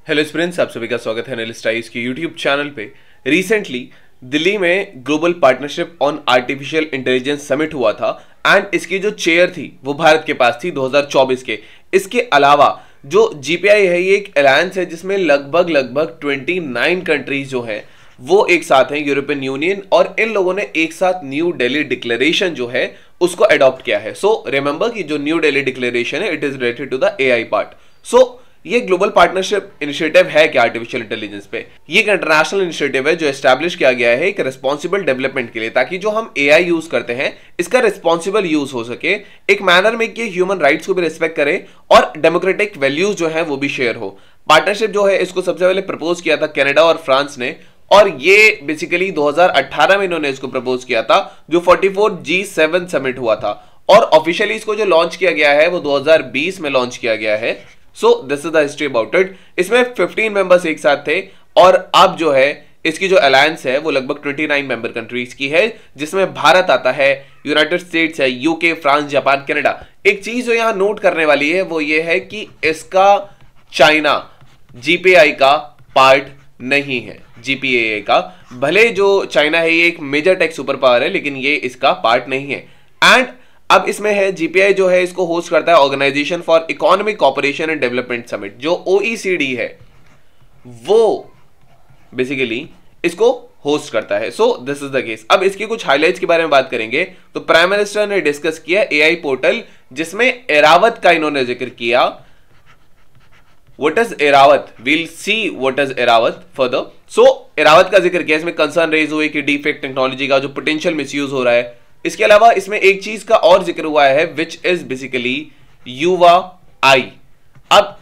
Hello friends, आप सभी का स्वागत है एनालिस्ट आईज के यूट्यूब चैनल पे। रिसेंटली दिल्ली में global partnership on artificial intelligence summit हुआ था एंड इसकी जो चेयर थी वो भारत के पास थी 2024 के। इसके अलावा जो जीपीआई है ये एक अलायंस है जिसमें लगभग 29 कंट्रीज जो है वो एक साथ हैं, यूरोपियन यूनियन, और इन लोगों ने एक साथ न्यू दिल्ली डिक्लेरेशन जो है उसको अडॉप्ट किया है। सो रिमेंबर कि जो न्यू दिल्ली डिक्लेरेशन है it is related to the AI part. So ये ग्लोबल पार्टनरशिप इनिशिएटिव है क्या आर्टिफिशियल इंटेलिजेंस पे। ये एक इंटरनेशनल इनिशिएटिव है जो एस्टैब्लिश किया गया है एक रिस्पॉन्सिबल डेवलपमेंट के लिए, ताकि जो हम एआई यूज करते हैं इसका रिस्पॉन्सिबल यूज हो सके, एक मैनर में कि ह्यूमन राइट्स को भी रिस्पेक्ट करे और डेमोक्रेटिक वैल्यूज जो है वो भी शेयर हो। पार्टनरशिप जो है इसको सबसे पहले प्रपोज किया था कनाडा और फ्रांस ने, और ये बेसिकली 2018 में इन्होंने इसको प्रपोज किया था जो 44 G7 समिट हुआ था, और ऑफिशियली इसको जो लॉन्च किया गया है वो 2020 में लॉन्च किया गया है। So this is the history about it. इसमें 15 मेंबर्स एक साथ थे, और अब जो है इसकी जो अलायंस है वो लगभग 29 मेंबर कंट्रीज की है, जिसमें भारत आता है, यूनाइटेड स्टेट्स है, यूके, फ्रांस, जापान, कनाडा। एक चीज जो यहां नोट करने वाली है वो ये है कि इसका चाइना जीपीआई का पार्ट नहीं है। जीपीए का भले जो चाइना है ये एक मेजर टेक सुपर पावर है, लेकिन ये इसका पार्ट नहीं है। एंड अब इसमें है जीपीआई जो है इसको होस्ट करता है organisation for economic cooperation and development summit, जो ओईसीडी है वो बेसिकली इसको होस्ट करता है। So this is the case. अब इसकी कुछ हाइलाइट्स के बारे में बात करेंगे तो प्राइम मिनिस्टर ने डिस्कस किया एआई पोर्टल, जिसमें एरावत का इन्होंने जिक्र किया। What is Airavat? We'll see what is Airavat further. So Airavat का जिक्र किया, इसमें कंसर्न रेज हुए कि डीफेक्ट टेक्नोलॉजी का जो पोटेंशियल मिसयूज हो रहा है। इसके अलावा इसमें एक चीज का और जिक्र हुआ है विच इज बेसिकली युवा आई। अब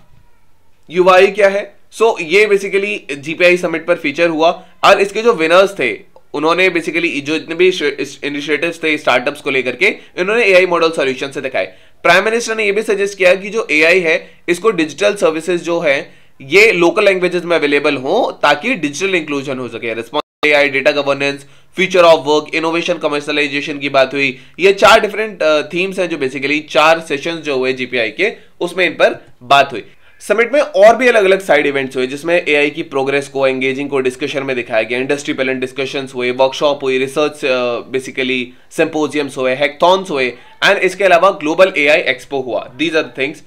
युवा आई क्या है? सो ये बेसिकली जीपीआई समिट पर फीचर हुआ, और इसके जो विनर्स थे उन्होंने बेसिकली जो इतने भी इनिशिएटिव्स थे स्टार्टअप्स को लेकर के इन्होंने एआई मॉडल सॉल्यूशन से दिखाए। प्राइम मिनिस्टर ने यह भी सजेस्ट किया कि जो एआई है इसको डिजिटल सर्विसेज जो है ये लोकल लैंग्वेजेस में अवेलेबल हो, ताकि डिजिटल इंक्लूजन हो सके। Responsible AI, data governance, future of work, innovation, commercialisation की बात हुई। ये 4 डिफरेंट थीम्स हैं जो बेसिकली 4 सेशंस जो हुए जीपीआई के, उसमें इन पर बात हुई। समिट में और भी अलग अलग साइड इवेंट्स हुए जिसमें एआई की प्रोग्रेस को, एंगेजिंग को डिस्कशन में दिखाया गया। इंडस्ट्री पैनल डिस्कशंस हुए, वर्कशॉप हुई, रिसर्च बेसिकली सिंपोजियम्स हुए, हैकथॉन्स हुए, एंड इसके अलावा ग्लोबल एआई एक्सपो हुआ। These are things.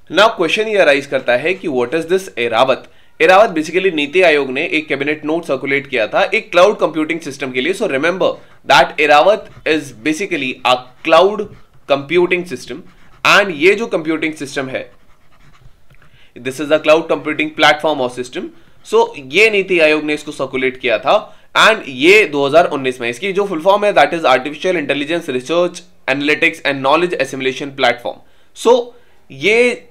Now question ये अराइज करता है कि what is this Airawat. Airawat basically NITI Aayog ने एक कैबिनेट नोट सर्कुलेट किया था एक क्लाउड कंप्यूटिंग सिस्टम के लिए। So remember that Airavat is basically a cloud computing system, and ये जो कंप्यूटिंग सिस्टम है this is a cloud computing platform और सिस्टम। सो ये नीति आयोग ने इसको सर्कुलेट किया था, एंड ये 2019 में। इसकी जो फुल फॉर्म है that is artificial intelligence research analytics and knowledge assimilation platform. So ये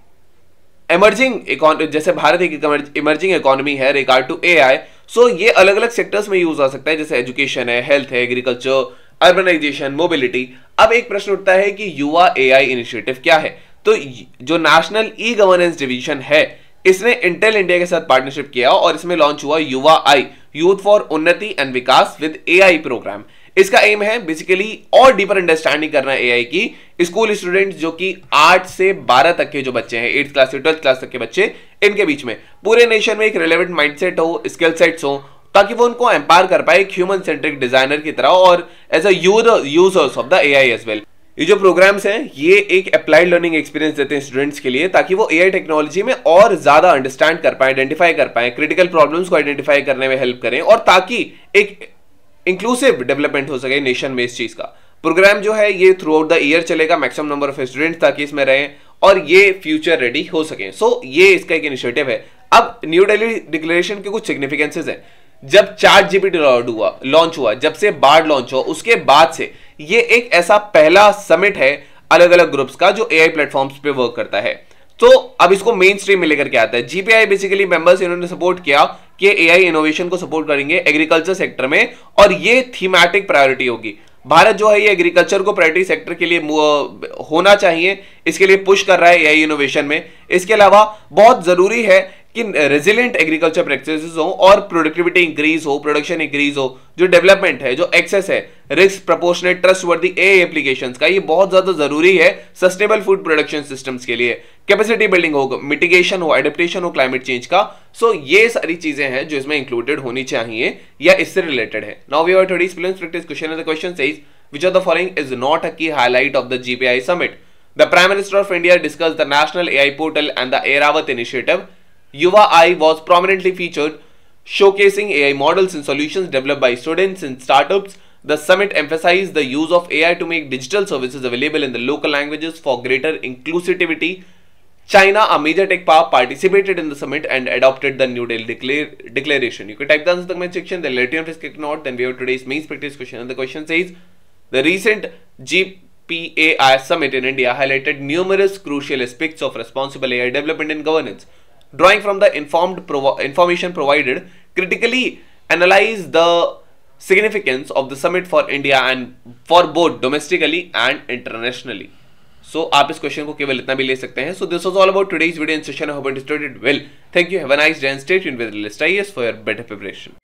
इमर्जिंग जैसे भारत एक इमर्जिंग इकोनॉमी है रिगार्ड टू एआई, सो ये अलग अलग सेक्टर्स में यूज आ सकता है, जैसे एजुकेशन है, हेल्थ है, एग्रीकल्चर, अर्बनाइजेशन, मोबिलिटी। अब एक प्रश्न उठता है कि युवा एआई इनिशिएटिव क्या है। तो जो नेशनल ई गवर्नेंस डिवीजन है इसने इंटेल इंडिया के साथ पार्टनरशिप किया, और इसमें लॉन्च हुआ युवा आई, यूथ फॉर उन्नति and Vikas with AI programme. इसका एम है बेसिकली और डीपर अंडरस्टैंडिंग करना एआई की। स्कूल स्टूडेंट्स जो कि 8 से 12 तक के जो बच्चे हैं, 8th क्लास से 12th क्लास तक के बच्चे, इनके बीच में पूरे नेशन में एक रिलेवेंट माइंडसेट हो, स्किल सेट्स हो, ताकि वो उनको एम्पावर कर पाए एक ह्यूमन सेंट्रिक डिजाइनर की तरह, और as a users of the AI as well. ये जो प्रोग्राम्स हैं ये एक अप्लाइड लर्निंग एक्सपीरियंस देते हैं स्टूडेंट्स के लिए, ताकि वो एआई टेक्नोलॉजी में और ज्यादा अंडरस्टैंड कर पाए, आइडेंटिफाई कर पाए, क्रिटिकल प्रॉब्लम्स को आइडेंटिफाई करने में हेल्प करें, और ताकि एक इंक्लूसिव डेवलपमेंट हो सके नेशन में इस चीज का। प्रोग्राम जो है ये थ्रू आउट द ईयर चलेगा, मैक्सिमम नंबर ऑफ स्टूडेंट्स ताकि इसमें रहें और ये फ्यूचर रेडी हो सके। सो ये इसका एक इनिशिएटिव है। अब न्यू दिल्ली डिक्लेरेशन के कुछ सिग्निफिकेंसेस हैं। जब चैट जीपीटी लॉन्च हुआ, जब से बार्ड लॉन्च हुआ, उसके बाद से ये एक ऐसा पहला समिट है अलग अलग ग्रुप्स का जो एआई प्लेटफॉर्म्स पे वर्क करता है। तो अब इसको मेन स्ट्रीम में लेकर के आता है। जीपीआई बेसिकली मेंबर्स इन्होंने सपोर्ट किया कि एआई इनोवेशन को सपोर्ट करेंगे एग्रीकल्चर सेक्टर में, और ये थीमेटिक प्रायोरिटी होगी। भारत जो है ये एग्रीकल्चर को प्रायोरिटी सेक्टर के लिए होना चाहिए, इसके लिए पुश कर रहा है एआई इनोवेशन में। इसके अलावा बहुत जरूरी है कि रेजिलिएंट एग्रीकल्चर प्रैक्टिसेस हो और प्रोडक्टिविटी इंक्रीज हो, प्रोडक्शन इंक्रीज हो, जो डेवलपमेंट है, जो एक्सेस है, risk proportionate trustworthy AI applications का, ये बहुत ज्यादा जरूरी है सस्टेनेबल फूड प्रोडक्शन सिस्टम्स के लिए। कैपेसिटी बिल्डिंग हो, मिटिगेशन हो, एडेप्टेशन हो क्लाइमेट चेंज का। सो ये सारी चीजें हैं जो इसमें इंक्लूडेड होनी चाहिए या इससे रिलेटेड है। Now we are today's prelims practice question and the question says which of the following is not a key highlight of the GPI summit? The Prime Minister of India discussed the National AI Portal and the Airavat initiative. Yuva AI was prominently featured, showcasing AI models and solutions developed by students and startups. The summit emphasized the use of AI to make digital services available in the local languages for greater inclusivity. China, a major tech power, participated in the summit and adopted the New Delhi declaration. You can type the answer in the comment section, then let you know if it's correct or not. Then we have today's main practice question, and the question says, the recent GPAI summit in India highlighted numerous crucial aspects of responsible AI development and governance. Drawing from the information provided, critically analyze the significance of the summit for India and for both domestically and internationally. So आप इस question को केवल इतना भी ले सकते हैं. So this was all about today's video and session. I hope you understood it well. Thank you. Have a nice day and stay tuned with List IAS for your better preparation.